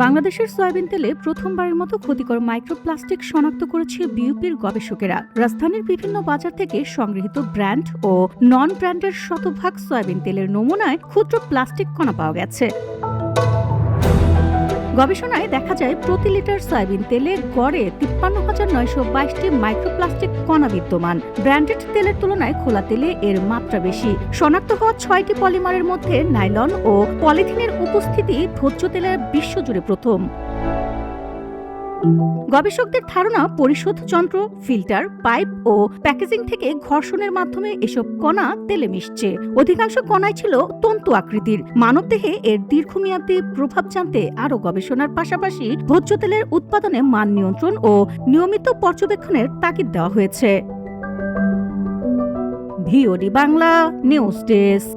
বাংলাদেশের সয়াবিন তেলে প্রথমবারের মতো ক্ষতিকর মাইক্রোপ্লাস্টিক শনাক্ত করেছে বিউপির গবেষকেরা। রাজধানীর বিভিন্ন বাজার থেকে সংগৃহীত ব্র্যান্ড ও নন ব্র্যান্ডের শতভাগ সয়াবিন তেলের নমুনায় ক্ষুদ্র প্লাস্টিক কণা পাওয়া গেছে। গবেষণায় দেখা যায় প্রতি লিটার সয়াবিন তেলে গড়ে ৫৩,৯২২টি মাইক্রোপ্লাস্টিক কণা বিদ্যমান। ব্র্যান্ডেড তেলের তুলনায় খোলা তেলে এর মাত্রা বেশি। শনাক্ত হওয়া ৬টি পলিমারের মধ্যে নাইলন ও পলিথিনের উপস্থিতি ভোজ্য তেলের বিশ্বজুড়ে প্রথম। গবেষকদের ধারণা, পরিশোধ যন্ত্র, ফিল্টার, পাইপ ও প্যাকেজিং থেকে ঘর্ষণের মাধ্যমে এসব কণা তেলে মিশছে। অধিকাংশ কণাই ছিল তন্তু আকৃতির। মানবদেহে এর দীর্ঘমেয়াদী প্রভাব জানতে আরও গবেষণার পাশাপাশি ভোজ্য তেলের উৎপাদনে মান নিয়ন্ত্রণ ও নিয়মিত পর্যবেক্ষণের তাগিদ দেওয়া হয়েছে। VOD Bangla news desk.